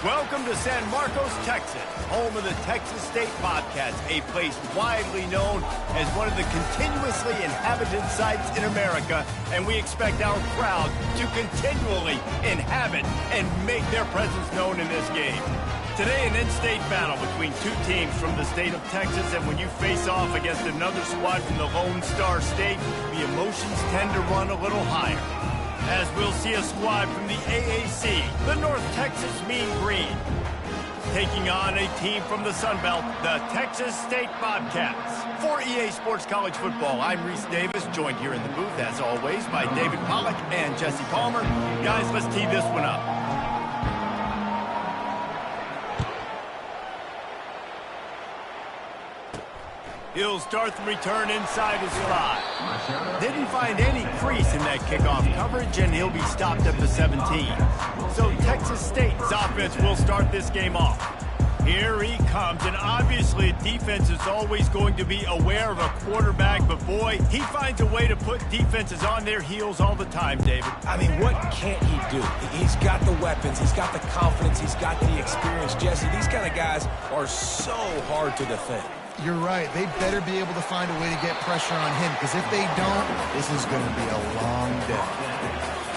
Welcome to San Marcos, Texas, home of the Texas State Bobcats, a place widely known as one of the continuously inhabited sites in America, and we expect our crowd to continually inhabit and make their presence known in this game. Today, an in-state battle between two teams from the state of Texas, and when you face off against another squad from the Lone Star State, the emotions tend to run a little higher. As we'll see a squad from the AAC, the North Texas Mean Green, taking on a team from the Sun Belt, the Texas State Bobcats. For EA Sports College Football, I'm Reese Davis, joined here in the booth, as always, by David Pollack and Jesse Palmer. Guys, let's tee this one up. He'll start the return inside his 5. Didn't find any crease in that kickoff coverage, and he'll be stopped at the 17. So Texas State's offense will start this game off. Here he comes, and obviously defense is always going to be aware of a quarterback, but boy, he finds a way to put defenses on their heels all the time, David. I mean, what can't he do? He's got the weapons, he's got the confidence, he's got the experience. Jesse, these kind of guys are so hard to defend. You're right. They better be able to find a way to get pressure on him, because if they don't, this is going to be a long day.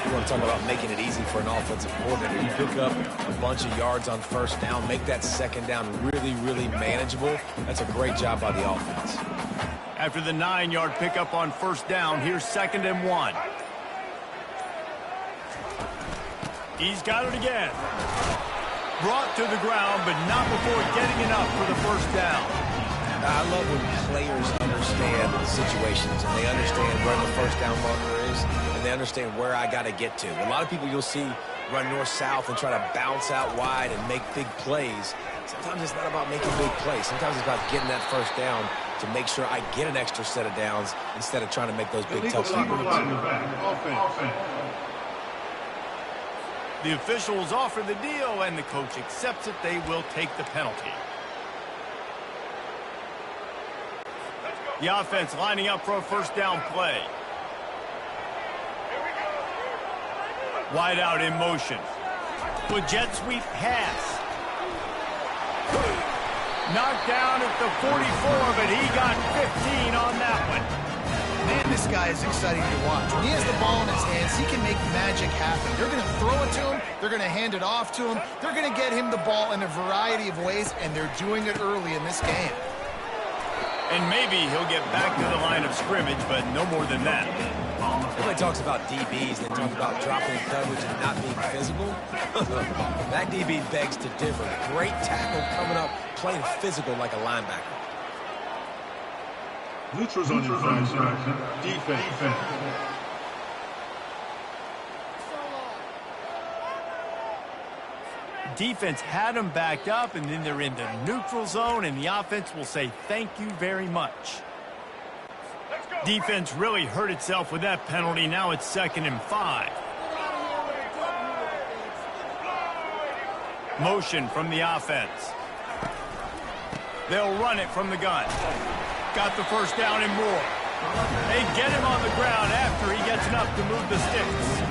You want to talk about making it easy for an offensive coordinator. You pick up a bunch of yards on first down, make that second down really, really manageable. That's a great job by the offense. After the 9-yard pickup on first down, here's 2nd and 1. He's got it again. Brought to the ground, but not before getting enough for the first down. I love when players understand the situations and they understand where the first down marker is and they understand where I got to get to. A lot of people you'll see run north-south and try to bounce out wide and make big plays. Sometimes it's not about making big plays. Sometimes it's about getting that first down to make sure I get an extra set of downs instead of trying to make those big touchdowns. The officials offer the deal, and the coach accepts it. They will take the penalty. The offense lining up for a first down play. Wide out in motion. With jet sweep pass. Knocked down at the 44, but he got 15 on that one. Man, this guy is exciting to watch. When he has the ball in his hands, he can make magic happen. They're going to throw it to him. They're going to hand it off to him. They're going to get him the ball in a variety of ways, and they're doing it early in this game. And maybe he'll get back to the line of scrimmage, but no more than that. Everybody talks about DBs, they talk about dropping coverage and not being physical. That DB begs to differ. Great tackle coming up, playing physical like a linebacker. Neutrals on infraction. Defense. Defense had them backed up, and then they're in the neutral zone, and the offense will say thank you very much. Defense really hurt itself with that penalty. Now it's 2nd and 5. Motion from the offense. They'll run it from the gun. Got the first down and more. They get him on the ground after he gets enough to move the sticks.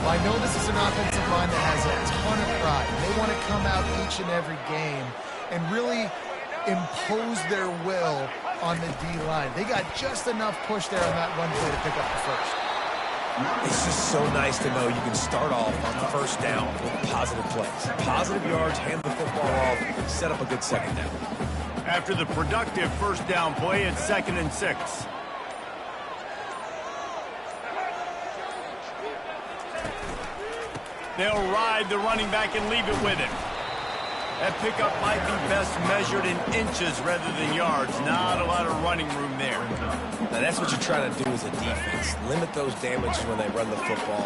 Well, I know this is an offensive line that has a ton of pride. They want to come out each and every game and really impose their will on the D-line. They got just enough push there on that run play to pick up the first. It's just so nice to know you can start off on the first down with positive plays. Positive yards, hand the football off, set up a good second down. After the productive first down play, it's 2nd and 6. They'll ride the running back and leave it with him. That pickup might be best measured in inches rather than yards. Not a lot of running room there. Now that's what you're trying to do as a defense. Limit those damages when they run the football.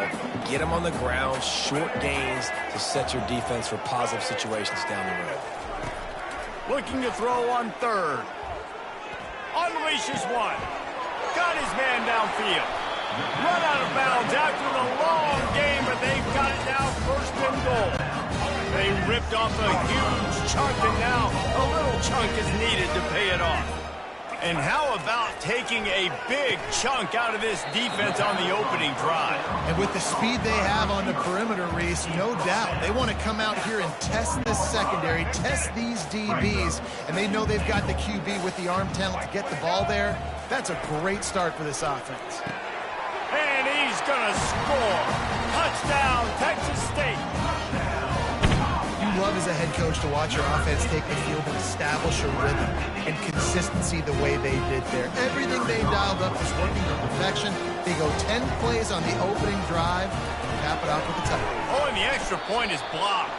Get them on the ground, short gains to set your defense for positive situations down the road. Looking to throw on 3rd. Unleashes one. Got his man downfield. Run out of bounds after the long game, but they've got it now 1st and goal. They ripped off a huge chunk, and now a little chunk is needed to pay it off. And how about taking a big chunk out of this defense on the opening drive? And with the speed they have on the perimeter, Reese, no doubt, they want to come out here and test this secondary, test these DBs, and they know they've got the QB with the arm talent to get the ball there. That's a great start for this offense. And he's going to score. Touchdown, Texas State. You love as a head coach to watch your offense take the field and establish a rhythm and consistency the way they did there. Everything they dialed up is working to perfection. They go 10 plays on the opening drive and cap it off with a touchdown. Oh, and the extra point is blocked.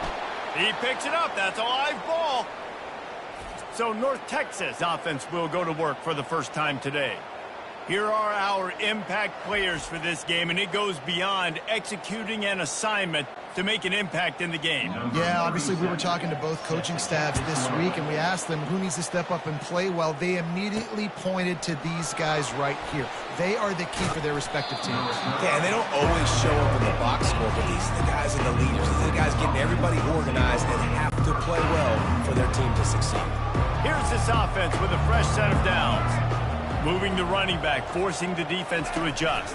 He picks it up. That's a live ball. So North Texas offense will go to work for the first time today. Here are our impact players for this game, and it goes beyond executing an assignment to make an impact in the game. Yeah, obviously we were talking to both coaching staffs this week, and we asked them who needs to step up and play well. They immediately pointed to these guys right here. They are the key for their respective teams. Yeah, and they don't always show up in the box score, but these are the guys and the leaders. These are the guys getting everybody organized and have to play well for their team to succeed. Here's this offense with a fresh set of downs. Moving the running back, forcing the defense to adjust.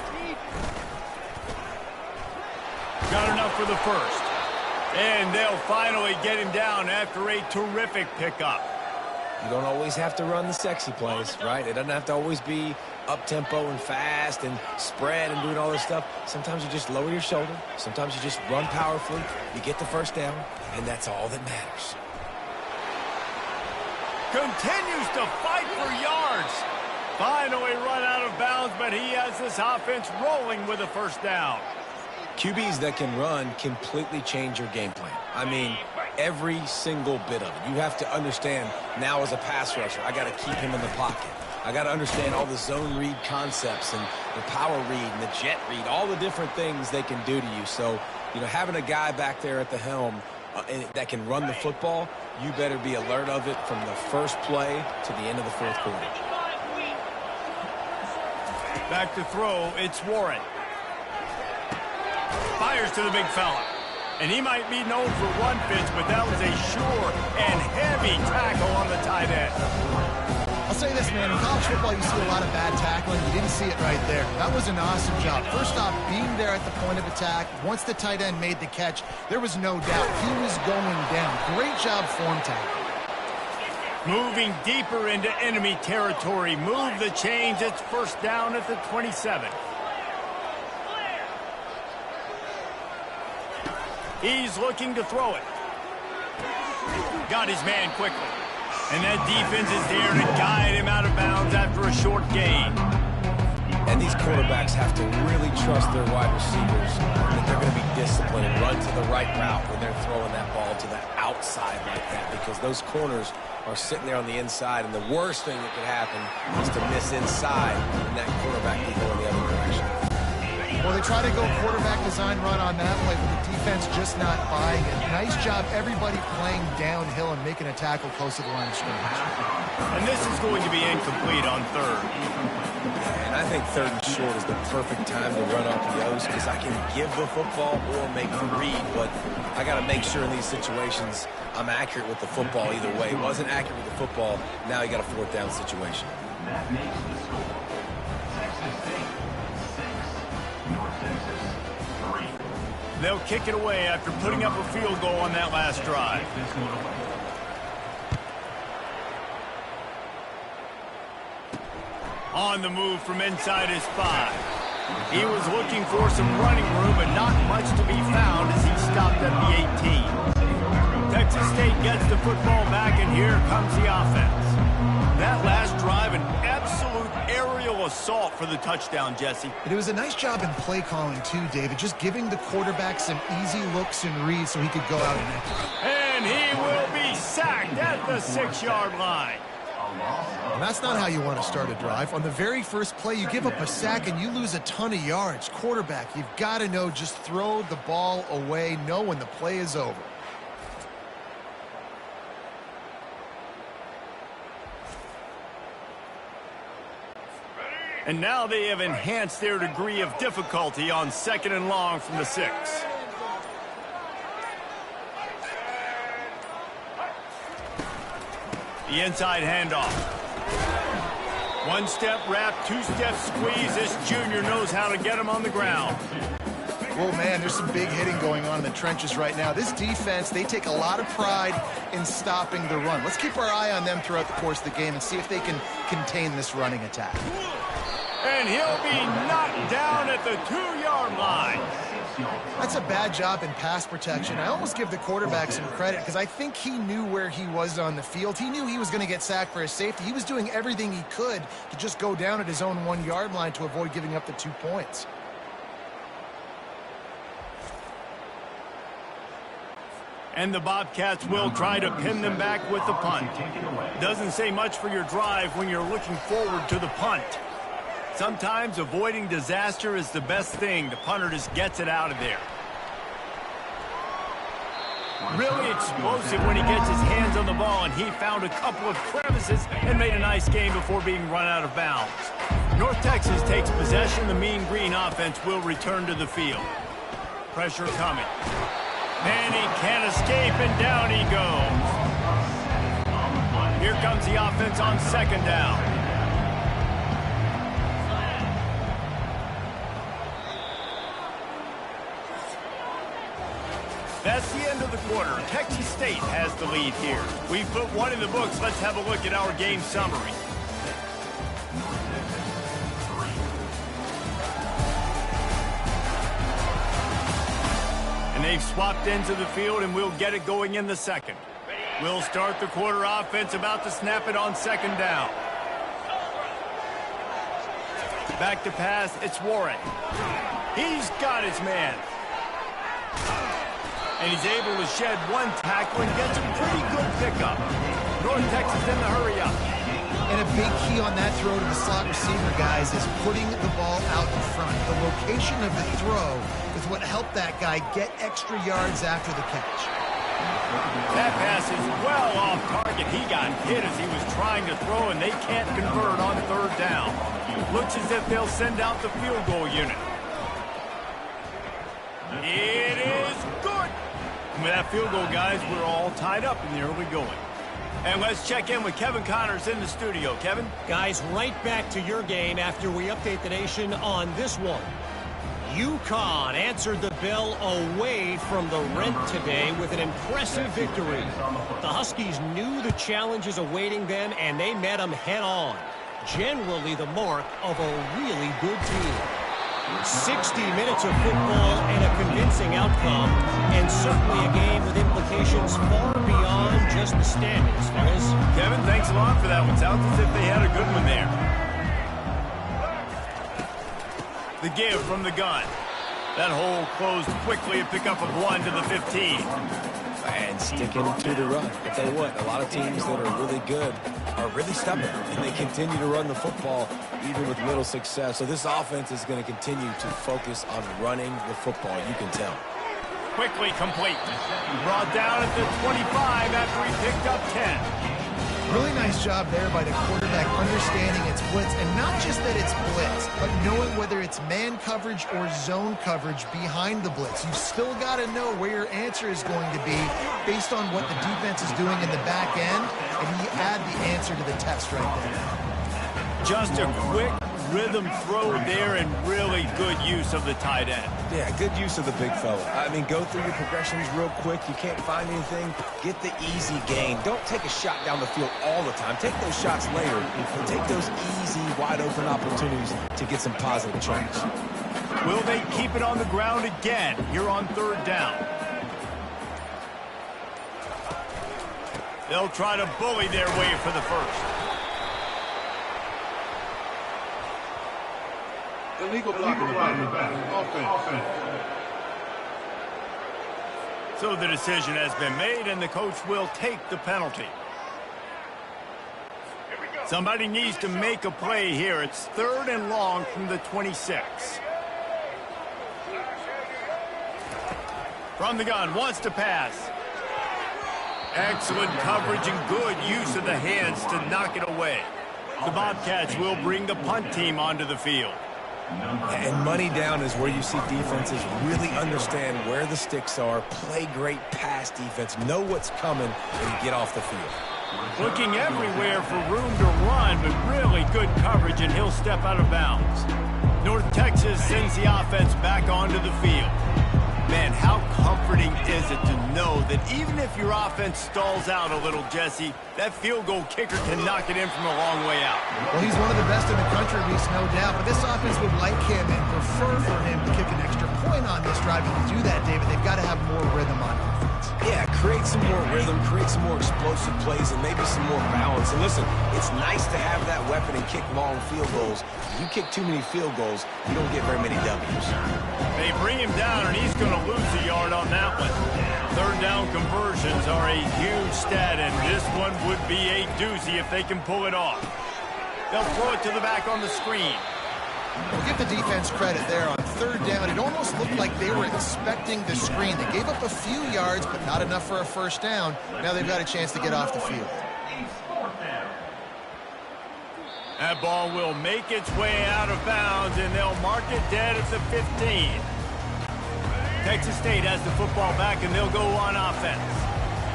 Got enough for the first. And they'll finally get him down after a terrific pickup. You don't always have to run the sexy plays, right? It doesn't have to always be up-tempo and fast and spread and doing all this stuff. Sometimes you just lower your shoulder. Sometimes you just run powerfully. You get the first down, and that's all that matters. Continues to fight for yards. Finally run out of bounds, but he has this offense rolling with a first down. QBs that can run completely change your game plan. I mean, every single bit of it. You have to understand now as a pass rusher, I got to keep him in the pocket. I got to understand all the zone read concepts and the power read and the jet read, all the different things they can do to you. So, you know, having a guy back there at the helm that can run the football, you better be alert of it from the first play to the end of the fourth quarter. Back to throw, it's Warren. Fires to the big fella. And he might be known for run fits, but that was a sure and heavy tackle on the tight end. I'll say this, man. In college football, you see a lot of bad tackling. You didn't see it right there. That was an awesome job. First off, being there at the point of attack. Once the tight end made the catch, there was no doubt he was going down. Great job form tackle. Moving deeper into enemy territory. Move the chains. It's first down at the 27. He's looking to throw it. Got his man quickly. And that defense is there to guide him out of bounds after a short gain. And these quarterbacks have to really trust their wide receivers that they're going to be disciplined and run to the right route when they're throwing that ball to the outside like that, because those corners are sitting there on the inside, and the worst thing that could happen is to miss inside and that quarterback can go in the other direction. Well, they try to go quarterback design run on that play, but the defense just not buying it. Nice job, everybody playing downhill and making a tackle close to the line of scrimmage. And this is going to be incomplete on third. And I think third and short is the perfect time to run RPOs, because I can give the football or make the read, but I got to make sure in these situations I'm accurate with the football either way. Wasn't accurate with the football, now you got a fourth down situation. They'll kick it away after putting up a field goal on that last drive. On the move from inside his 5. He was looking for some running room, but not much to be found as he stopped at the 18. Texas State gets the football back, and here comes the offense. That last drive, an absolute aerial assault for the touchdown, Jesse. It was a nice job in play calling, too, David, just giving the quarterback some easy looks and reads so he could go out and execute. And he will be sacked at the 6-yard line. And that's not how you want to start a drive. On the very first play, you give up a sack and you lose a ton of yards. Quarterback, you've got to know, just throw the ball away, know when the play is over. And now they have enhanced their degree of difficulty on 2nd and long from the 6. The inside handoff. One-step wrap, two-step squeeze. This junior knows how to get him on the ground. Well, man, there's some big hitting going on in the trenches right now. This defense, they take a lot of pride in stopping the run. Let's keep our eye on them throughout the course of the game and see if they can contain this running attack. And he'll be knocked down at the 2-yard line. That's a bad job in pass protection. I almost give the quarterback some credit because I think he knew where he was on the field. He knew he was going to get sacked for his safety. He was doing everything he could to just go down at his own 1-yard line to avoid giving up the 2 points. And the Bobcats will try to pin them back with the punt. Doesn't say much for your drive when you're looking forward to the punt. Sometimes avoiding disaster is the best thing. The punter just gets it out of there. Really explosive when he gets his hands on the ball, and he found a couple of crevices and made a nice game before being run out of bounds. North Texas takes possession. The Mean Green offense will return to the field. Pressure coming. And he can't escape, and down he goes. Here comes the offense on 2nd down. That's the end of the quarter. Texas State has the lead here. We put one in the books. Let's have a look at our game summary. And they've swapped ends of the field, and we'll get it going in the second. We'll start the quarter offense, about to snap it on 2nd down. Back to pass, it's Warren. He's got his man. And he's able to shed one tackle and gets a pretty good pickup. North Texas in the hurry up. And a big key on that throw to the slot receiver, guys, is putting the ball out in front. The location of the throw is what helped that guy get extra yards after the catch. That pass is well off target. He got hit as he was trying to throw, and they can't convert on 3rd down. Looks as if they'll send out the field goal unit. It is good. And with that field goal, guys, we're all tied up in the early going. And let's check in with Kevin Connors in the studio. Kevin? Guys, right back to your game after we update the nation on this one. UConn answered the bell away from the Rent today with an impressive victory. The Huskies knew the challenges awaiting them, and they met them head-on. Generally the mark of a really good team. 60 minutes of football and a convincing outcome, and certainly a game with implications far beyond just the standings, fellas. Kevin, thanks a lot for that one. Sounds as if they had a good one there. The give from the gun. That hole closed quickly, a pickup of 1 to the 15. And sticking to the run. I tell you what, a lot of teams that are really good are really stubborn, and they continue to run the football even with little success. So this offense is going to continue to focus on running the football, you can tell. Quickly complete. Brought down at the 25 after he picked up 10. Really nice job there by the quarterback understanding it's blitz, and not just that it's blitz, but knowing whether it's man coverage or zone coverage behind the blitz. You've still got to know where your answer is going to be based on what the defense is doing in the back end, and you add the answer to the test right there. Just a quick rhythm throw there, and really good use of the tight end. Yeah, good use of the big fella. I mean, go through your progressions real quick. You can't find anything, get the easy gain. Don't take a shot down the field all the time. Take those shots later, and take those easy, wide-open opportunities to get some positive change. Will they keep it on the ground again here on 3rd down? They'll try to bully their way for the first. Illegal blocking the back. Offense. So the decision has been made, and the coach will take the penalty. Somebody needs to make a play here. It's 3rd and long from the 26. From the gun, wants to pass. Excellent coverage and good use of the hands to knock it away. The Bobcats will bring the punt team onto the field. And money down is where you see defenses really understand where the sticks are, play great pass defense, know what's coming, and get off the field. Looking everywhere for room to run, but really good coverage, and he'll step out of bounds. North Texas sends the offense back onto the field. Man, how comforting is it to know that even if your offense stalls out a little, Jesse, that field goal kicker can knock it in from a long way out. Well, he's one of the best in the country, Reese, no doubt. But this offense would like him and prefer for him to kick an extra point on this drive. And to do that, David, they've got to have more rhythm on offense. Yeah, create some more rhythm, create some more explosive plays, and maybe some more balance. And listen, it's nice to have that weapon and kick long field goals. If you kick too many field goals, you don't get very many W's. They bring him down, and he's going to lose a yard on that one. Third down conversions are a huge stat, and this one would be a doozy if they can pull it off. They'll throw it to the back on the screen. We'll give the defense credit there on third down. It almost looked like they were expecting the screen. They gave up a few yards, but not enough for a first down. Now they've got a chance to get off the field. That ball will make its way out of bounds, and they'll mark it dead at the 15. Texas State has the football back, and they'll go on offense.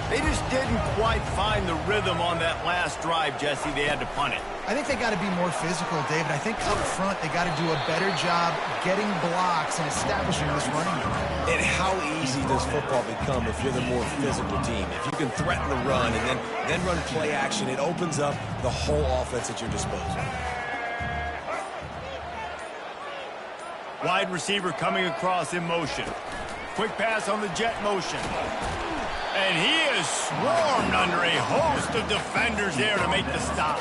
They just didn't quite find the rhythm on that last drive, Jesse. They had to punt it. I think they got to be more physical, David. I think up front they got to do a better job getting blocks and establishing this running game. And how easy does football become if you're the more physical team? If you can threaten the run and then run play action, it opens up the whole offense at your disposal. Wide receiver coming across in motion. Quick pass on the jet motion. And he is swarmed under a host of defenders there to make the stop.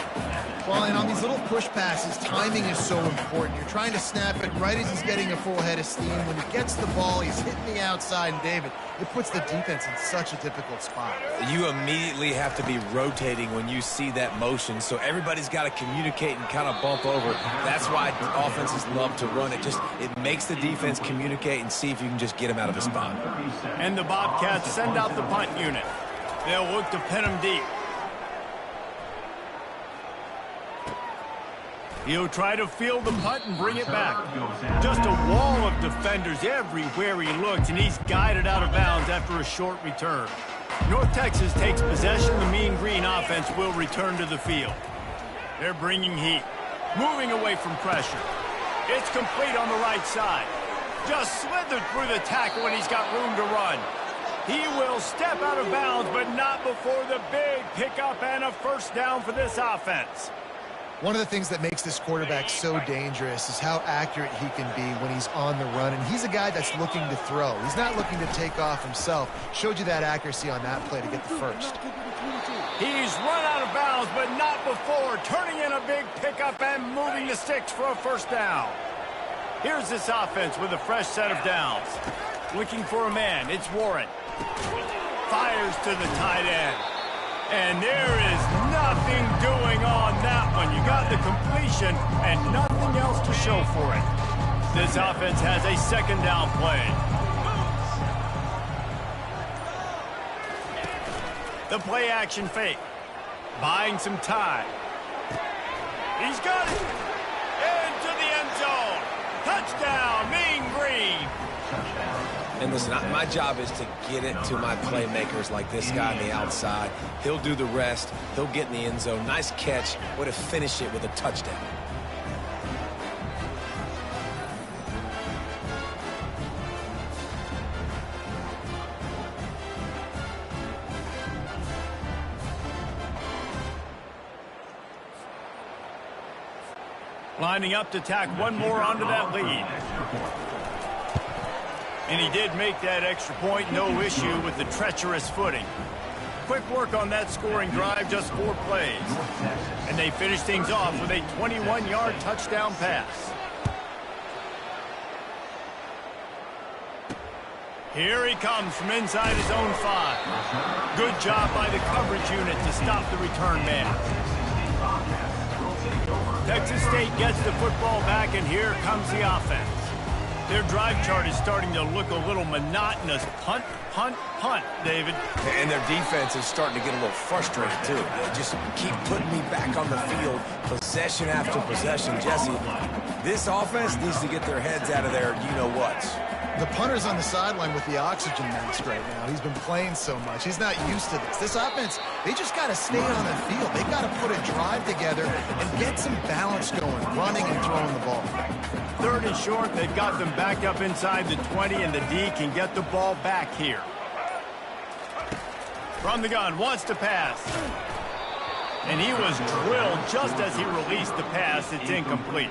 Well, and on these little push passes, timing is so important. You're trying to snap it right as he's getting a full head of steam. When he gets the ball, he's hitting the outside, and David, it puts the defense in such a difficult spot. You immediately have to be rotating when you see that motion, so everybody's got to communicate and kind of bump over. That's why offenses love to run it. It makes the defense communicate and see if you can just get him out of the spot. And the Bobcats send out the punt unit. They'll look to pin him deep. He'll try to field the punt and bring it back. Just a wall of defenders everywhere he looks, and he's guided out of bounds after a short return. North Texas takes possession. The Mean Green offense will return to the field. They're bringing heat, moving away from pressure. It's complete on the right side. Just slithered through the tackle, and he's got room to run. He will step out of bounds, but not before the big pickup and a first down for this offense. One of the things that makes this quarterback so dangerous is how accurate he can be when he's on the run. And he's a guy that's looking to throw. He's not looking to take off himself. Showed you that accuracy on that play to get the first. He's run out of bounds, but not before turning in a big pickup and moving the sticks for a first down. Here's this offense with a fresh set of downs. Looking for a man. It's Warren. Fires to the tight end. And there is nothing doing on that one. You got the completion and nothing else to show for it. This offense has a second down play. The play action fake. Buying some time. He's got it. Into the end zone. Touchdown, Mean Green. And listen, my job is to get it to my playmakers like this guy on the outside. He'll do the rest. He'll get in the end zone. Nice catch. Way to finish it with a touchdown. Lining up to tack one more onto that lead. And he did make that extra point, no issue with the treacherous footing. Quick work on that scoring drive, just 4 plays. And they finish things off with a 21-yard touchdown pass. Here he comes from inside his own 5. Good job by the coverage unit to stop the return man. Texas State gets the football back, and here comes the offense. Their drive chart is starting to look a little monotonous. Punt, punt, punt, David. And their defense is starting to get a little frustrated, too. They just keep putting me back on the field, possession after possession. Jesse, this offense needs to get their heads out of there, you-know-what. The punter's on the sideline with the oxygen mask right now. He's been playing so much. He's not used to this. This offense, they just got to stay on the field. They've got to put a drive together and get some balance going, running and throwing the ball. 3rd and short. They've got them back up inside the 20, and the D can get the ball back here. From the gun, wants to pass. And he was drilled just as he released the pass. It's incomplete.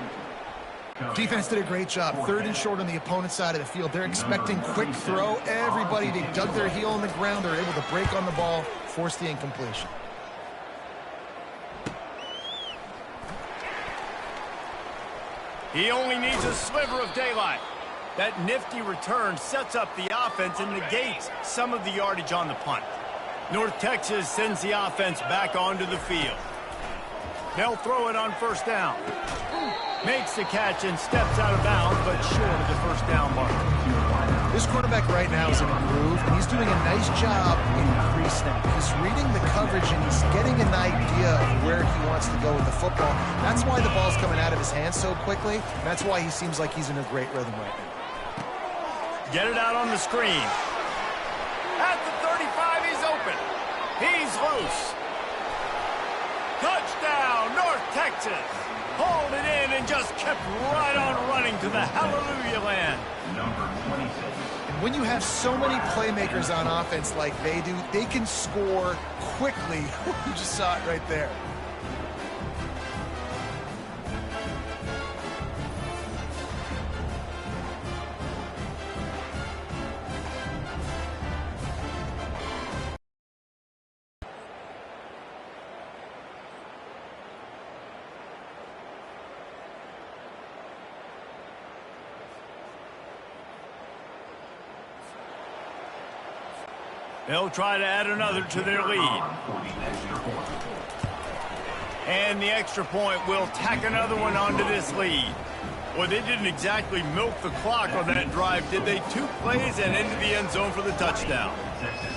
Defense did a great job. 3rd and short on the opponent's side of the field. They're expecting quick throw. Everybody, they dug their heel on the ground. They're able to break on the ball, force the incompletion. He only needs a sliver of daylight. That nifty return sets up the offense and negates some of the yardage on the punt. North Texas sends the offense back onto the field. They'll throw it on 1st down. Makes the catch and steps out of bounds, but short of the 1st down mark. This quarterback right now is in a groove, and he's doing a nice job in pre-snap. He's reading the coverage, and he's getting an idea of where he wants to go with the football. That's why the ball's coming out of his hands so quickly. That's why he seems like he's in a great rhythm right now. Get it out on the screen. At the 35, he's open. He's loose. Touchdown, North Texas. Hauled it in and just kept right on running to the hallelujah land. And when you have so many playmakers on offense like they do, they can score quickly. You just saw it right there. They'll try to add another to their lead. And the extra point will tack another one onto this lead. Well, they didn't exactly milk the clock on that drive, did they? 2 plays and into the end zone for the touchdown.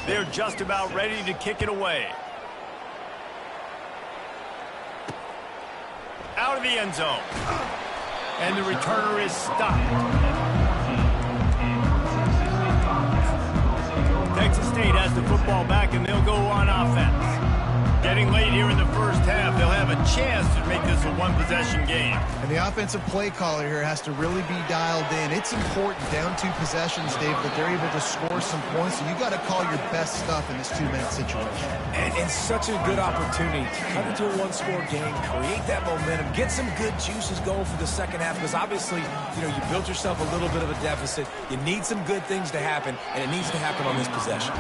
They're just about ready to kick it away. Out of the end zone. And the returner is stopped. Texas State has the football back, and they'll go on offense. Getting late here in the 1st half, they'll have a chance to make this a 1-possession game. And the offensive play caller here has to really be dialed in. It's important, down 2 possessions, Dave, that they're able to score some points. So you got to call your best stuff in this 2-minute situation. And such a good opportunity to cut into a 1-score game, create that momentum, get some good juices going for the 2nd half. Because obviously, you know, you built yourself a little bit of a deficit. You need some good things to happen, and it needs to happen on this possession.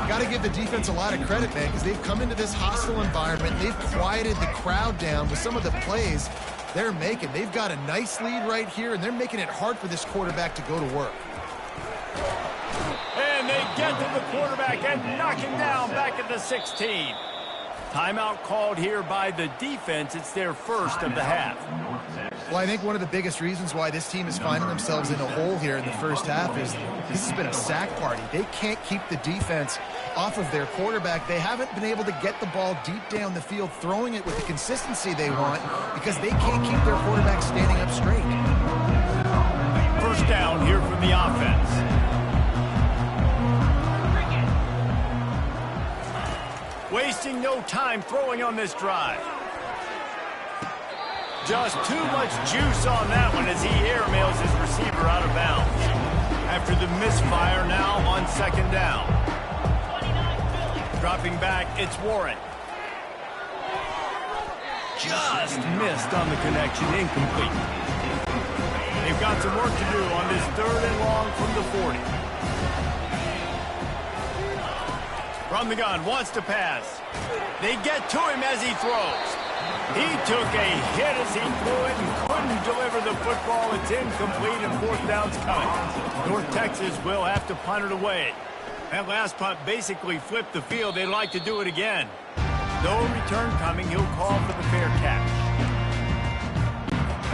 Got to give the defense a lot of credit, man, because they've come into this hostile environment. They've quieted the crowd down with some of the plays they're making. They've got a nice lead right here, and they're making it hard for this quarterback to go to work. And they get to the quarterback and knock him down back at the 16. Timeout called here by the defense. It's their 1st of the half. Well, I think one of the biggest reasons why this team is finding themselves in a hole here in the 1st half is this has been a sack party. They can't keep the defense off of their quarterback. They haven't been able to get the ball deep down the field, throwing it with the consistency they want because they can't keep their quarterback standing up straight. 1st down here from the offense. Wasting no time throwing on this drive. Just too much juice on that one as he airmails his receiver out of bounds. After the misfire now on 2nd down. Dropping back, it's Warren. Just missed on the connection, incomplete. They've got some work to do on this 3rd and long from the 40. From the gun, wants to pass. They get to him as he throws. He took a hit as he threw it and couldn't deliver the football. It's incomplete and 4th down's coming. North Texas will have to punt it away. That last punt basically flipped the field. They'd like to do it again. No return coming. He'll call for the fair catch.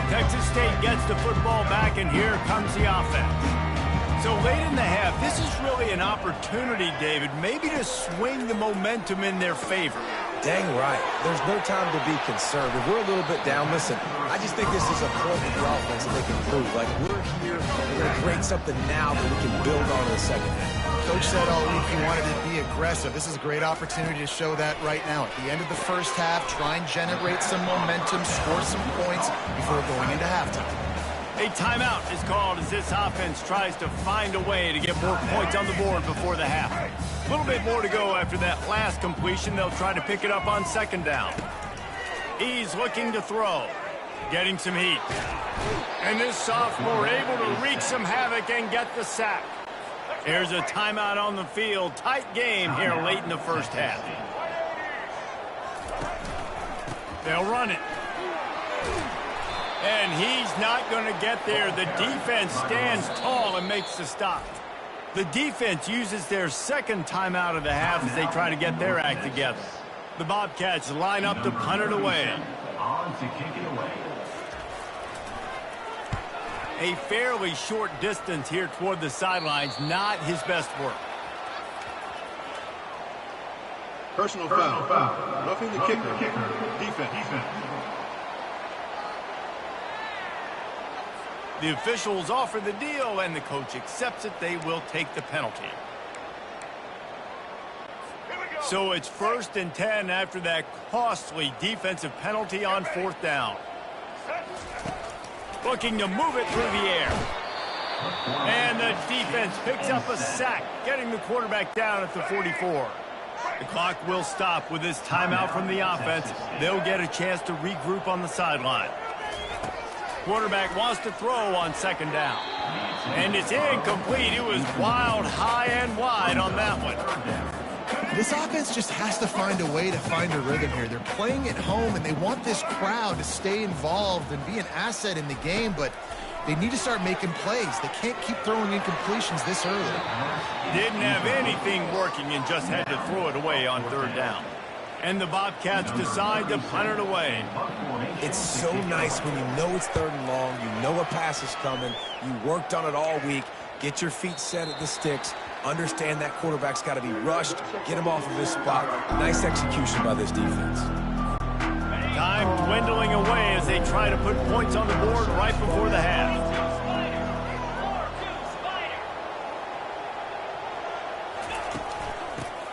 Texas State gets the football back, and here comes the offense. So late in the half, this is really an opportunity, David, maybe to swing the momentum in their favor. Dang right. There's no time to be concerned. If we're a little bit down, listen, I just think this is a point in the offense that they can prove. Like, we're here, we're going to create something now that we can build on in the second half. Coach said all week he wanted to be aggressive. This is a great opportunity to show that right now. At the end of the first half, try and generate some momentum, score some points before going into halftime. A timeout is called as this offense tries to find a way to get more points on the board before the half. A little bit more to go after that last completion. They'll try to pick it up on second down. He's looking to throw, getting some heat. And this sophomore able to wreak some havoc and get the sack. Here's a timeout on the field. Tight game here late in the first half. They'll run it. And he's not going to get there. The defense stands tall and makes the stop. The defense uses their second timeout of the half as they try to get their act together. The Bobcats line up to punt it away. A fairly short distance here toward the sidelines, not his best work. Personal foul. Roughing the kicker. Defense. The officials offer the deal, and the coach accepts it. They will take the penalty. So it's 1st and 10 after that costly defensive penalty on 4th down. Looking to move it through the air. And the defense picks up a sack, getting the quarterback down at the 44. The clock will stop with this timeout from the offense. They'll get a chance to regroup on the sideline. Quarterback wants to throw on second down. And it's incomplete. It was wild, high and wide on that one. This offense just has to find a way to find a rhythm here. They're playing at home, and they want this crowd to stay involved and be an asset in the game, but they need to start making plays. They can't keep throwing incompletions this early. Didn't have anything working and just had to throw it away on 3rd down. And the Bobcats decide to punt it away. It's so nice when you know it's 3rd and long, you know a pass is coming, you worked on it all week, get your feet set at the sticks, understand that quarterback's got to be rushed, get him off of his spot. Nice execution by this defense. Time dwindling away as they try to put points on the board right before the half.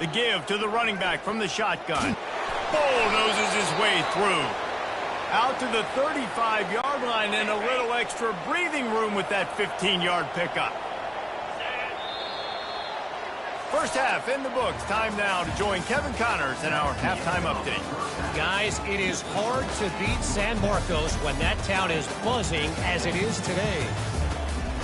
The give to the running back from the shotgun. Bulldozes his way through. Out to the 35-yard line and a little extra breathing room with that 15-yard pickup. First half in the books. Time now to join Kevin Connors in our halftime update. Guys, it is hard to beat San Marcos when that town is buzzing as it is today.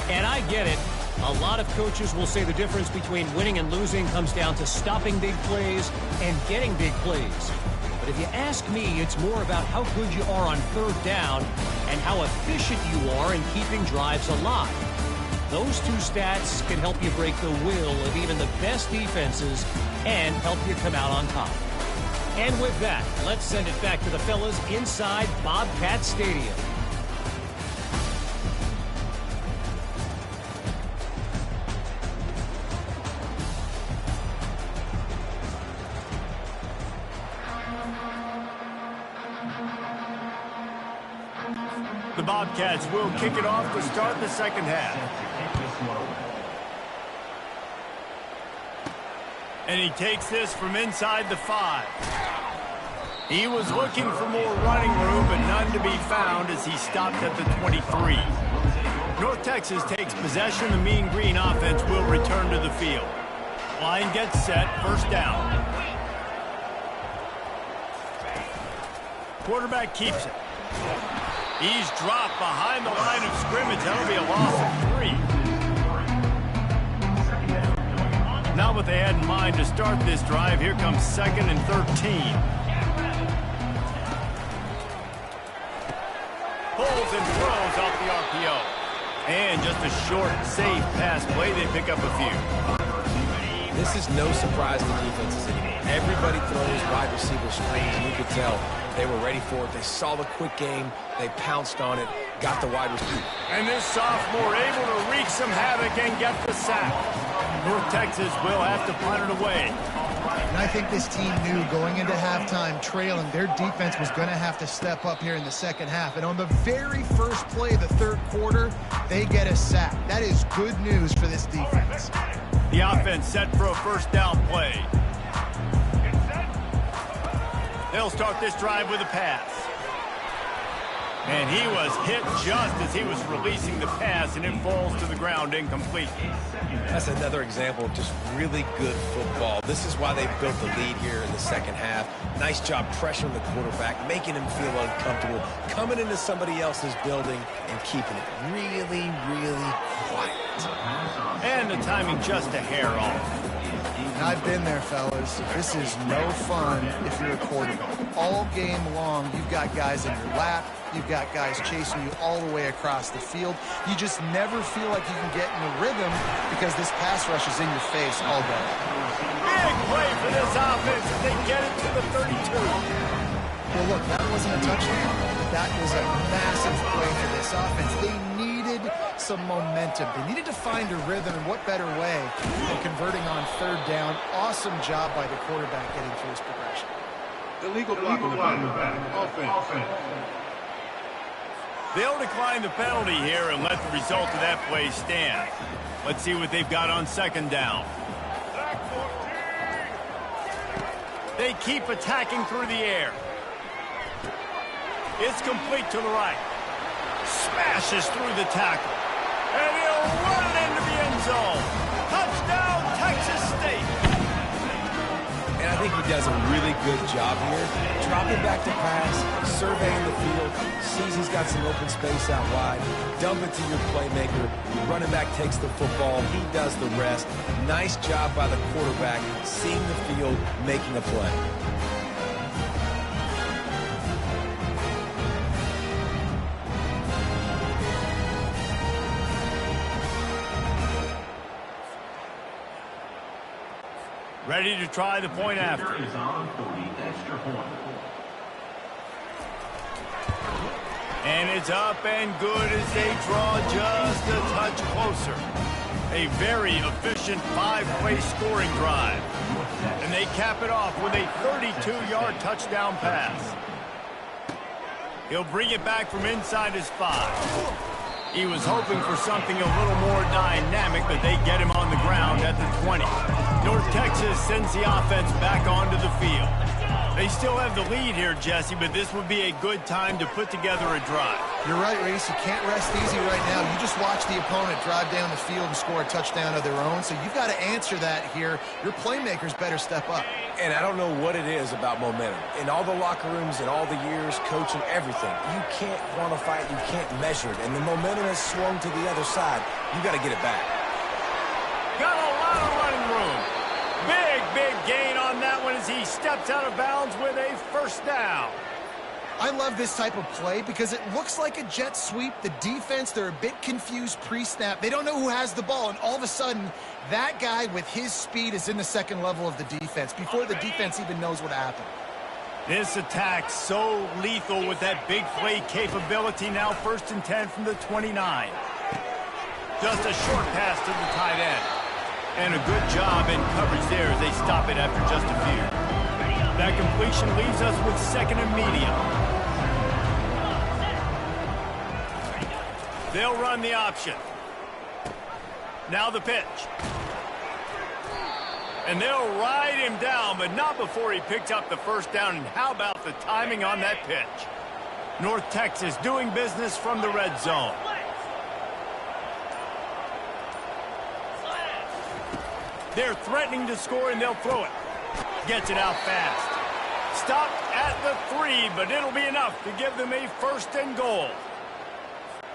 And I get it. A lot of coaches will say the difference between winning and losing comes down to stopping big plays and getting big plays. But if you ask me, it's more about how good you are on 3rd down and how efficient you are in keeping drives alive. Those two stats can help you break the will of even the best defenses and help you come out on top. And with that, let's send it back to the fellas inside Bobcat Stadium. The Bobcats will kick it off to start the second half. And he takes this from inside the 5. He was looking for more running room, but none to be found as he stopped at the 23. North Texas takes possession. The Mean Green offense will return to the field. Line gets set, 1st down. Quarterback keeps it. He's dropped behind the line of scrimmage. That'll be a loss of 3. Not what they had in mind to start this drive. Here comes 2nd and 13. Pulls and throws off the RPO. And just a short, safe pass play. They pick up a few. This is no surprise to defenses anymore. Everybody throws wide receiver screens, and you could tell they were ready for it. They saw the quick game. They pounced on it. got the wide receiver. And this sophomore able to wreak some havoc and get the sack. North Texas will have to punt it away. And I think this team knew going into halftime trailing, their defense was going to have to step up here in the second half. And on the very first play of the third quarter, they get a sack. That is good news for this defense. The offense set for a first down play. They'll start this drive with a pass. And he was hit just as he was releasing the pass, and it falls to the ground incomplete. That's another example of just really good football. This is why they built the lead here in the second half. Nice job pressuring the quarterback, making him feel uncomfortable, coming into somebody else's building and keeping it really, really quiet. And the timing just a hair off. And I've been there, fellas. This is no fun if you're a quarterback. All game long, you've got guys in your lap. You've got guys chasing you all the way across the field. You just never feel like you can get in a rhythm because this pass rush is in your face all day. Big play for this offense as they get it to the 32. Well, look, that wasn't a touchdown. That was a massive play for this offense. They needed some momentum. They needed to find a rhythm, and what better way than converting on third down. Awesome job by the quarterback getting through his progression. Illegal block in the back. Offense. They'll decline the penalty here and let the result of that play stand. Let's see what they've got on second down. They keep attacking through the air. It's complete to the right. Smashes through the tackle. And he'll run it into the end zone. Touchdown, Texas State. And I think he does a really good job here. Dropping back to pass, surveying the field, sees he's got some open space out wide, dump it to your playmaker. Your running back takes the football. He does the rest. Nice job by the quarterback, seeing the field, making a play. Ready to try the point after. And it's up and good as they draw just a touch closer. A very efficient 5-play scoring drive. And they cap it off with a 32-yard touchdown pass. He'll bring it back from inside his 5. He was hoping for something a little more dynamic, but they get him on the ground at the 20. North Texas sends the offense back onto the field. They still have the lead here, Jesse, but this would be a good time to put together a drive. You're right, Reese. You can't rest easy right now. You just watch the opponent drive down the field and score a touchdown of their own, so you've got to answer that here. Your playmakers better step up. And I don't know what it is about momentum. In all the locker rooms and all the years, coaching, everything, you can't quantify it, you can't measure it. And the momentum has swung to the other side. You got to get it back. Got a lot of running room. Big gain on that one as he steps out of bounds with a first down. I love this type of play because it looks like a jet sweep. The defense, they're a bit confused pre-snap. They don't know who has the ball, and all of a sudden, that guy with his speed is in the second level of the defense before the defense even knows what happened. This attack so lethal with that big play capability. Now 1st and 10 from the 29. Just a short pass to the tight end. And a good job in coverage there as they stop it after just a few. That completion leaves us with 2nd and medium. They'll run the option. Now the pitch. And they'll ride him down, but not before he picks up the first down. And how about the timing on that pitch? North Texas doing business from the red zone. They're threatening to score, and they'll throw it. Gets it out fast. Stopped at the 3, but it'll be enough to give them a 1st and goal.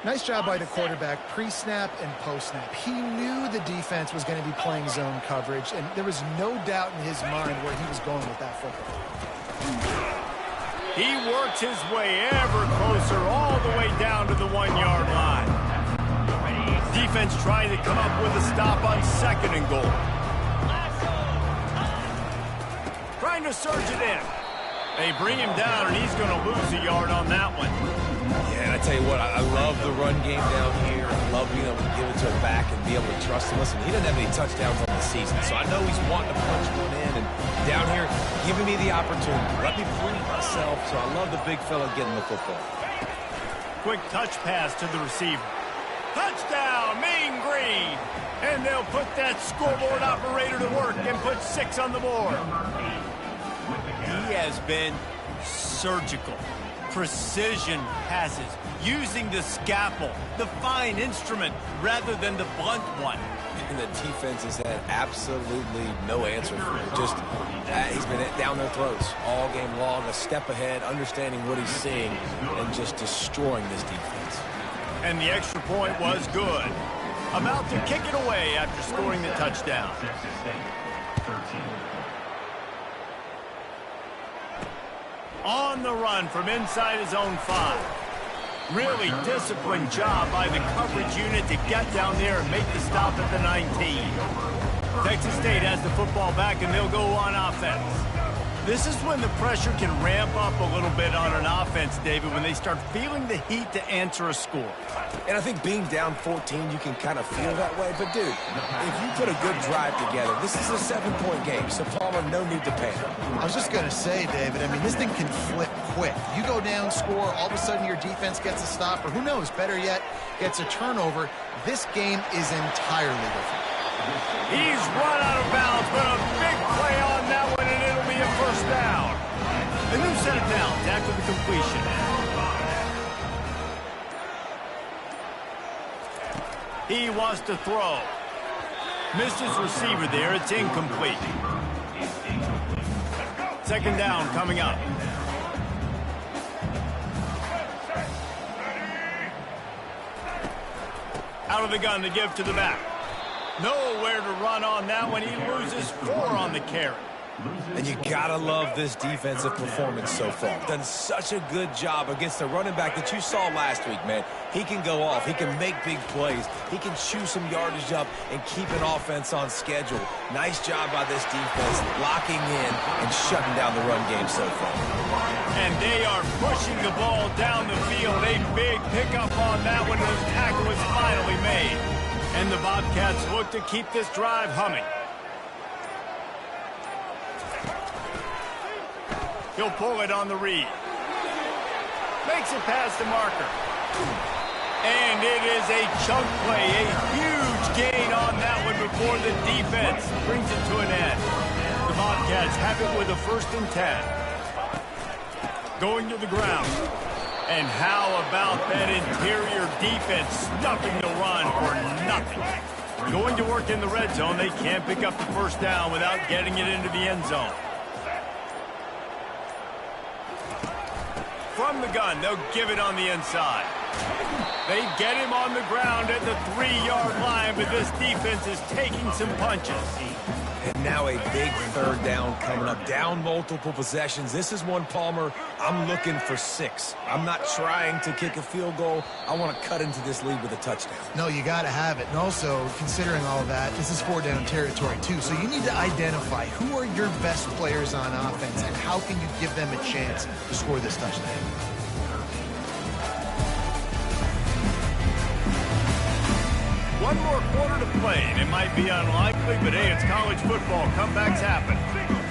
Nice job by the quarterback, pre-snap and post-snap. He knew the defense was going to be playing zone coverage, and there was no doubt in his mind where he was going with that football. He works his way ever closer all the way down to the 1-yard line. Defense trying to come up with a stop on 2nd and goal. 'Trying to surge it in. They bring him down, and he's going to lose a yard on that one. Yeah, and I tell you what, I love the run game down here. I love being able to give it to him back and be able to trust him. Listen, he doesn't have any touchdowns on the season, so I know he's wanting to punch one in. And down here, giving me the opportunity. Let me prove myself, so I love the big fella getting the football. Quick touch pass to the receiver. Touchdown, Mean Green. And they'll put that scoreboard operator to work and put 6 on the board. He has been surgical. Precision passes, using the scalpel, the fine instrument, rather than the blunt one. And the defense has had absolutely no answer for him. Just, he's been down their throats all game long, a step ahead, understanding what he's seeing, and just destroying this defense. And the extra point was good. About to kick it away after scoring the touchdown. On the run from inside his own 5. Really disciplined job by the coverage unit to get down there and make the stop at the 19. Texas State has the football back, and they'll go on offense. This is when the pressure can ramp up a little bit on an offense, David, when they start feeling the heat to answer a score. And I think being down 14, you can kind of feel that way. But, dude, if you put a good drive together, this is a 7-point game, so Palmer, no need to panic. I was just going to say, David, I mean, this thing can flip quick. You go down, score, all of a sudden your defense gets a stop, or who knows, better yet, gets a turnover. This game is entirely different. He's run out of bounds, but a big play on that one, and it'll be a first down. A new set of downs after the completion. He wants to throw. Missed his receiver there. It's incomplete. Second down coming up. Out of the gun to give to the back. Nowhere to run on that one. He loses 4 on the carry. And you gotta love this defensive performance so far. Done such a good job against the running back that you saw last week, man. He can go off. He can make big plays. He can chew some yardage up and keep an offense on schedule. Nice job by this defense, locking in and shutting down the run game so far. And they are pushing the ball down the field. A big pickup on that one. The tackle was finally made. And the Bobcats look to keep this drive humming. He'll pull it on the read. Makes it past the marker. And it is a chunk play, a huge gain on that one before the defense brings it to an end. The Bobcats have it with a 1st and 10. Going to the ground. And how about that interior defense stuffing the run for nothing? Going to work in the red zone. They can't pick up the first down without getting it into the end zone. From the gun, they'll give it on the inside. They get him on the ground at the 3-yard line, but this defense is taking some punches. And now a big 3rd down coming up. Down multiple possessions. This is one, Palmer, I'm looking for 6. I'm not trying to kick a field goal. I want to cut into this lead with a touchdown. No, you got to have it. And also, considering all of that, this is 4-down territory, too. So you need to identify who are your best players on offense and how can you give them a chance to score this touchdown. One more quarter to play, and it might be unlikely, but hey, it's college football. Comebacks happen.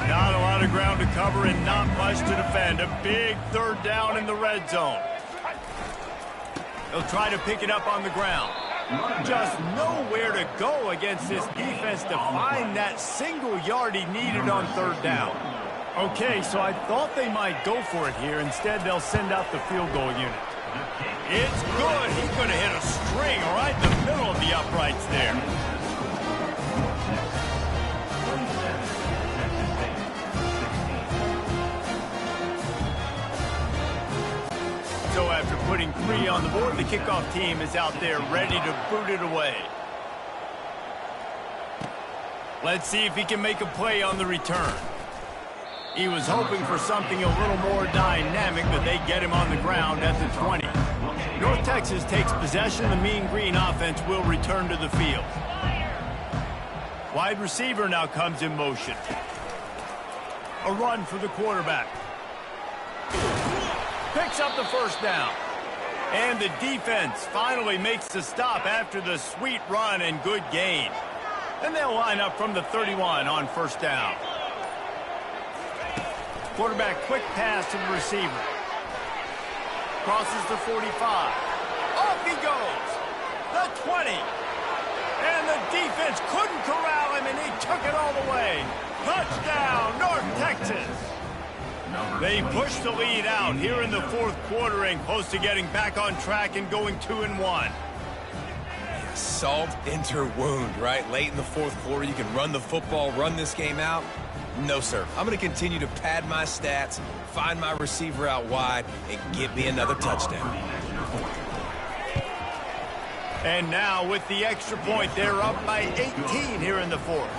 Not a lot of ground to cover and not much to defend. A big 3rd down in the red zone. They'll try to pick it up on the ground. Just nowhere to go against this defense to find that single yard he needed on 3rd down. Okay, so I thought they might go for it here. Instead, they'll send out the field goal unit. It's good. He's going to hit a string right in the middle of the uprights there. So after putting 3 on the board, the kickoff team is out there ready to boot it away. Let's see if he can make a play on the return. He was hoping for something a little more dynamic, but they get him on the ground at the 20. North Texas takes possession. The Mean Green offense will return to the field. Wide receiver now comes in motion. A run for the quarterback. Picks up the first down. And the defense finally makes the stop after the sweet run and good gain. And they'll line up from the 31 on first down. Quarterback quick pass to the receiver. Crosses the 45. Off he goes. The 20. And the defense couldn't corral him, and he took it all the way. Touchdown, North Texas. They push the lead out here in the fourth quarter and close to getting back on track and going 2-1. Salt into wound, right? Late in the fourth quarter, you can run the football, run this game out. No, sir. I'm going to continue to pad my stats, find my receiver out wide, and get me another touchdown. And now with the extra point, they're up by 18 here in the fourth.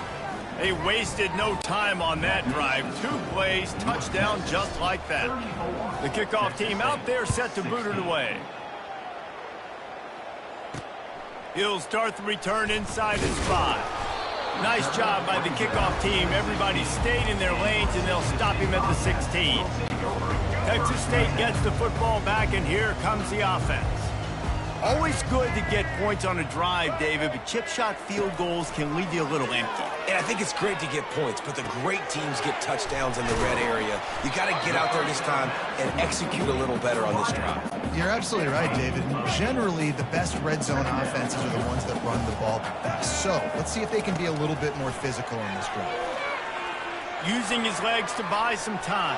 They wasted no time on that drive. 2 plays, touchdown just like that. The kickoff team out there set to boot it away. He'll start the return inside his 5. Nice job by the kickoff team. Everybody stayed in their lanes, and they'll stop him at the 16. Texas State gets the football back, and here comes the offense. Always good to get points on a drive, David, but chip shot field goals can leave you a little empty. And I think it's great to get points, but the great teams get touchdowns in the red area. You got to get out there this time and execute a little better on this drive. You're absolutely right, David. Generally, the best red zone offenses are the ones that run the ball the best. So let's see if they can be a little bit more physical on this drive. Using his legs to buy some time.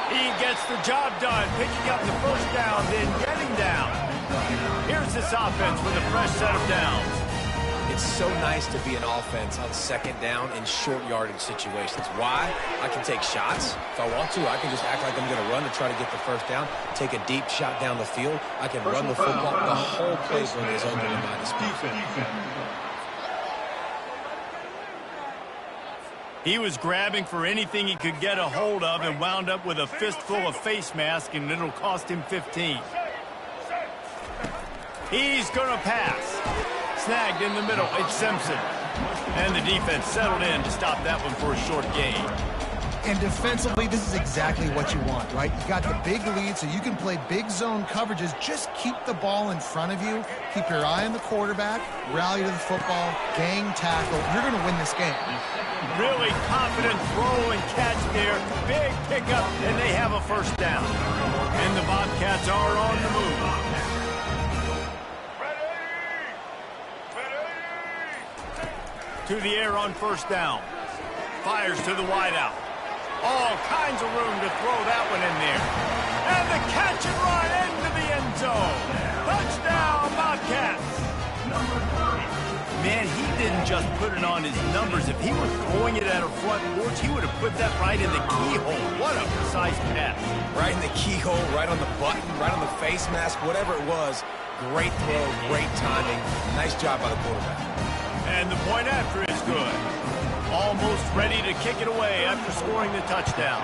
He gets the job done, picking up the first down, then getting down. Here's this offense with a fresh set of downs. It's so nice to be an offense on second down in short yardage situations. Why? I can take shots. If I want to, I can just act like I'm going to run to try to get the first down, take a deep shot down the field. I can run the football. The whole playbook is open in my disposal. He was grabbing for anything he could get a hold of and wound up with a fistful of face mask, and it'll cost him 15. He's going to pass. Snagged in the middle. It's Simpson. And the defense settled in to stop that one for a short gain. And defensively, this is exactly what you want, right? You got the big lead, so you can play big zone coverages. Just keep the ball in front of you. Keep your eye on the quarterback. Rally to the football. Gang tackle. You're going to win this game. Really confident throw and catch there. Big pickup, and they have a first down. And the Bobcats are on the move. To the air on first down. Fires to the wideout. All kinds of room to throw that one in there. And the catch and run into the end zone. Touchdown, Bobcats. Man, he didn't just put it on his numbers. If he were throwing it at a front porch, he would have put that right in the keyhole. What a precise pass. Right in the keyhole, right on the button, right on the face mask, whatever it was. Great throw, great timing. Nice job by the quarterback. And the point after is good. Almost ready to kick it away after scoring the touchdown.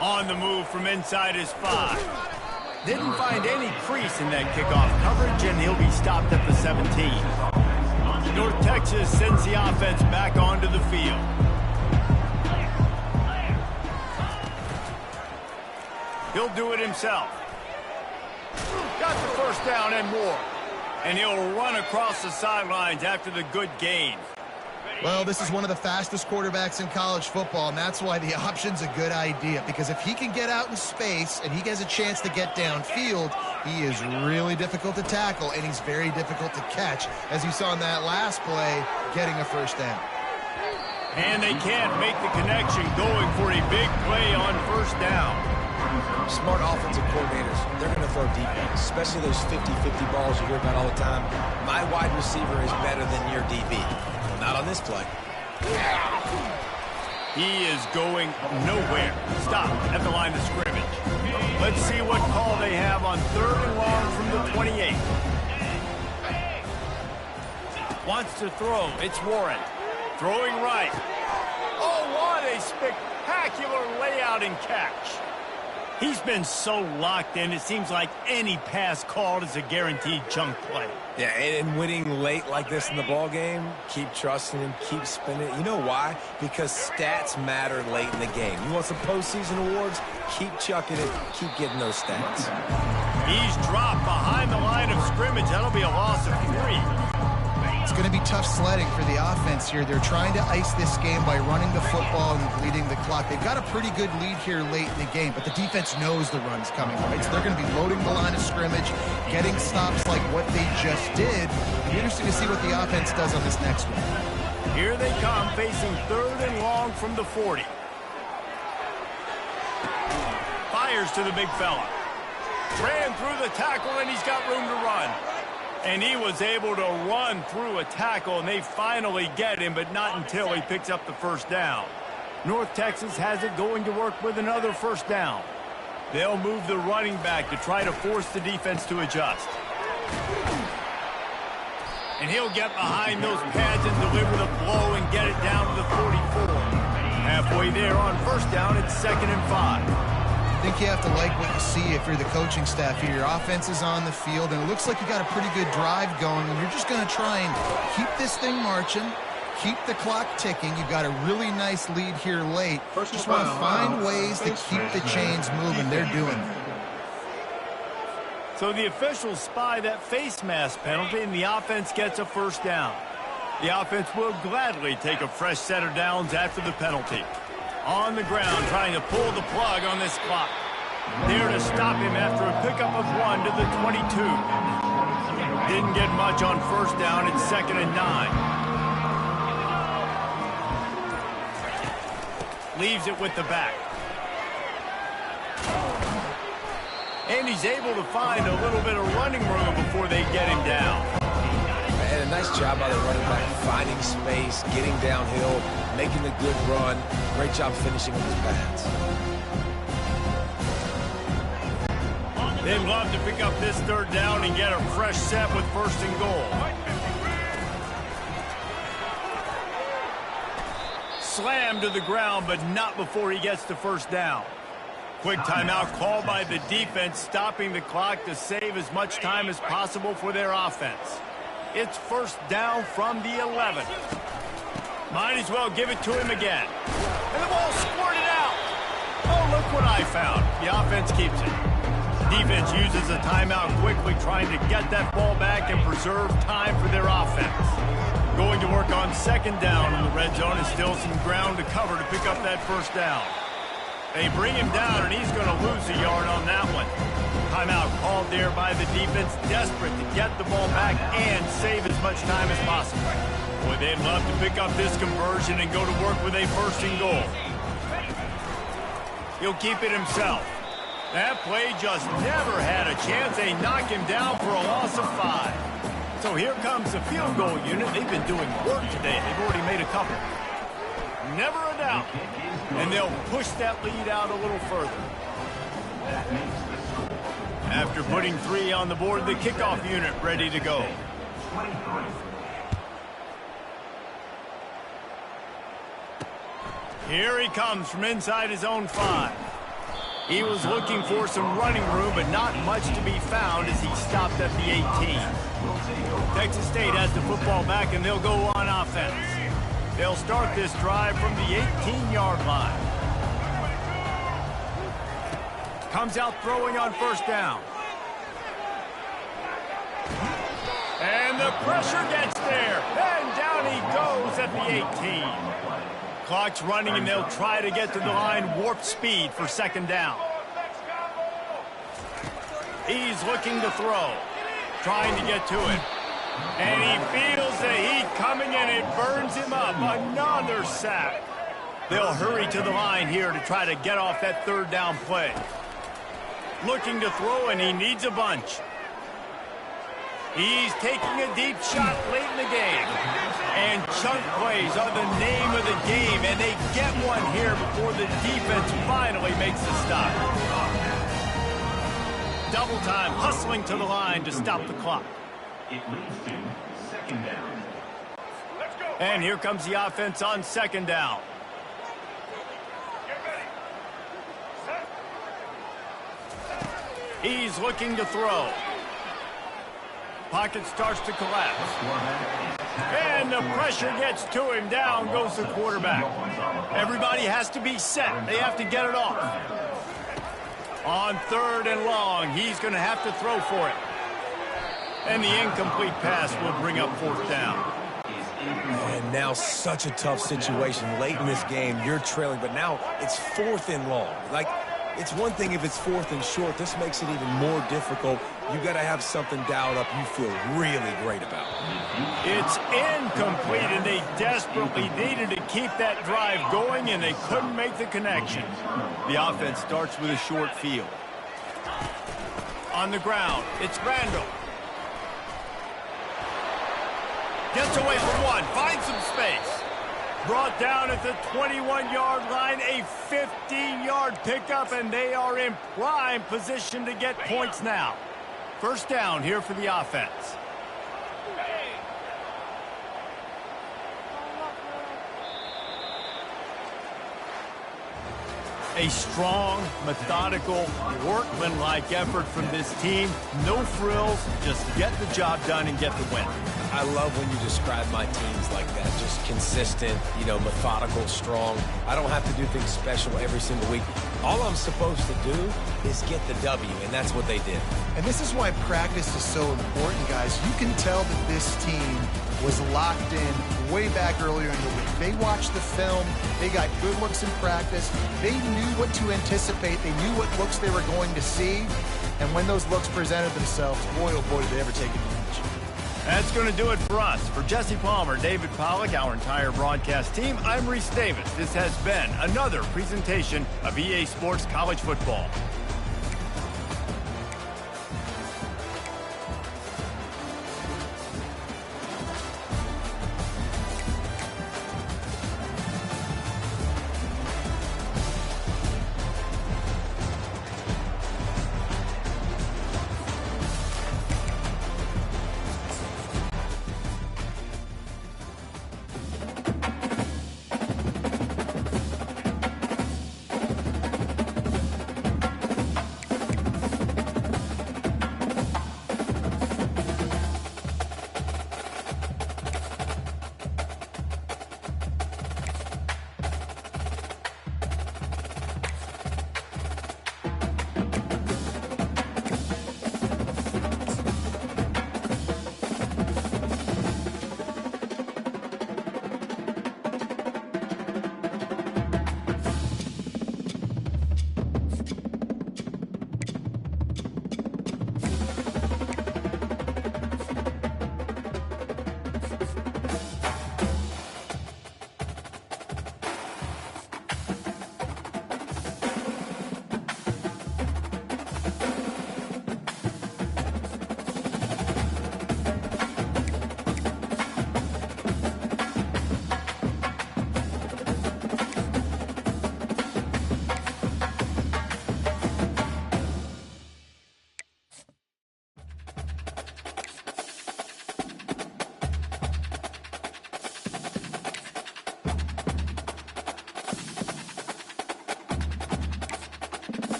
On the move from inside his 5. Didn't find any crease in that kickoff coverage, and he'll be stopped at the 17. North Texas sends the offense back onto the field. He'll do it himself. Got the first down and more. And he'll run across the sidelines after the good gain. Well, this is one of the fastest quarterbacks in college football, and that's why the option's a good idea. Because if he can get out in space and he gets a chance to get downfield, he is really difficult to tackle, and he's very difficult to catch, as you saw in that last play, getting a first down. And they can't make the connection going for a big play on first down. Smart offensive coordinators, they're going to throw deep balls, especially those 50-50 balls you hear about all the time. My wide receiver is better than your DB. Well, not on this play. He is going nowhere. Stop at the line of scrimmage. Let's see what call they have on 3rd and long from the 28. Wants to throw. It's Warren. Throwing right. Oh, what a spectacular layout and catch. He's been so locked in, it seems like any pass called is a guaranteed chunk play. Yeah, and winning late like this in the ball game, keep trusting him, keep spinning. You know why? Because stats matter late in the game. You want some postseason awards? Keep chucking it, keep getting those stats. He's dropped behind the line of scrimmage. That'll be a loss of 3. It's going to be tough sledding for the offense here. They're trying to ice this game by running the football and bleeding the clock. They've got a pretty good lead here late in the game, but the defense knows the run's coming, right? So they're going to be loading the line of scrimmage, getting stops like what they just did. It'll be interesting to see what the offense does on this next one. Here they come, facing 3rd and long from the 40. Fires to the big fella. Ran through the tackle, and he's got room to run. And he was able to run through a tackle, and they finally get him, but not until he picks up the first down. North Texas has it going to work with another first down. They'll move the running back to try to force the defense to adjust. And he'll get behind those pads and deliver the blow and get it down to the 44. Halfway there on first down, it's 2nd and 5. I think you have to like what you see if you're the coaching staff here. Your offense is on the field, and it looks like you got a pretty good drive going, and you're just going to try and keep this thing marching, keep the clock ticking. You've got a really nice lead here late. Just want to find ways to keep the chains moving. They're doing it. So the officials spy that face mask penalty, and the offense gets a first down. The offense will gladly take a fresh set of downs after the penalty. On the ground, trying to pull the plug on this clock. There to stop him after a pickup of 1 to the 22. Didn't get much on first down. It's 2nd and 9. Leaves it with the back. And he's able to find a little bit of running room before they get him down. And a nice job by the running back, finding space, getting downhill, making a good run. Great job finishing with his pads. They'd love to pick up this 3rd down and get a fresh set with 1st and goal. Slammed to the ground, but not before he gets to first down. Quick timeout called by the defense, stopping the clock to save as much time as possible for their offense. It's first down from the 11. Might as well give it to him again. And the ball squirted out. Oh, look what I found. The offense keeps it. Defense uses a timeout quickly, trying to get that ball back and preserve time for their offense. Going to work on 2nd down in the red zone, and still some ground to cover to pick up that first down. They bring him down, and he's going to lose a yard on that one. Timeout called there by the defense, desperate to get the ball back and save as much time as possible. Boy, they'd love to pick up this conversion and go to work with a 1st and goal. He'll keep it himself. That play just never had a chance. They knock him down for a loss of 5. So here comes the field goal unit. They've been doing work today. They've already made a couple. Never a doubt. And they'll push that lead out a little further. After putting 3 on the board, the kickoff unit ready to go. Here he comes from inside his own 5. He was looking for some running room, but not much to be found as he stopped at the 18. Texas State has the football back, and they'll go on offense. They'll start this drive from the 18-yard line. Comes out throwing on first down. And the pressure gets there. And down he goes at the 18. Clock's running, and they'll try to get to the line warp speed for 2nd down. He's looking to throw. Trying to get to it. And he feels the heat coming, and it burns him up. Another sack. They'll hurry to the line here to try to get off that 3rd down play. Looking to throw, and he needs a bunch. He's taking a deep shot late in the game. And chunk plays are the name of the game, and they get one here before the defense finally makes the stop. Double time, hustling to the line to stop the clock. It leads to 2nd down. And here comes the offense on 2nd down. He's looking to throw. Pocket starts to collapse. And the pressure gets to him. Down goes the quarterback. Everybody has to be set. They have to get it off. On 3rd and long, he's going to have to throw for it. And the incomplete pass will bring up 4th down. And now such a tough situation. Late in this game, you're trailing, but now it's 4th and long. Like, it's one thing if it's 4th and short. This makes it even more difficult. You got to have something dialed up you feel really great about. It's incomplete, and they desperately needed to keep that drive going, and they couldn't make the connection. The offense starts with a short field. On the ground, it's Randall. Gets away from one, finds some space. Brought down at the 21-yard line, a 15-yard pickup, and they are in prime position to get points now. 1st down here for the offense. A strong, methodical, workmanlike effort from this team. No frills, just get the job done and get the win. I love when you describe my teams like that. Just consistent, methodical, strong. I don't have to do things special every single week. All I'm supposed to do is get the W, and that's what they did. And this is why practice is so important, guys. You can tell that this team was locked in way back earlier in the week. They watched the film. They got good looks in practice. They knew what to anticipate. They knew what looks they were going to see. And when those looks presented themselves, boy, oh boy, did they ever take advantage. That's going to do it for us. For Jesse Palmer, David Pollack, our entire broadcast team, I'm Reese Davis. This has been another presentation of EA Sports College Football.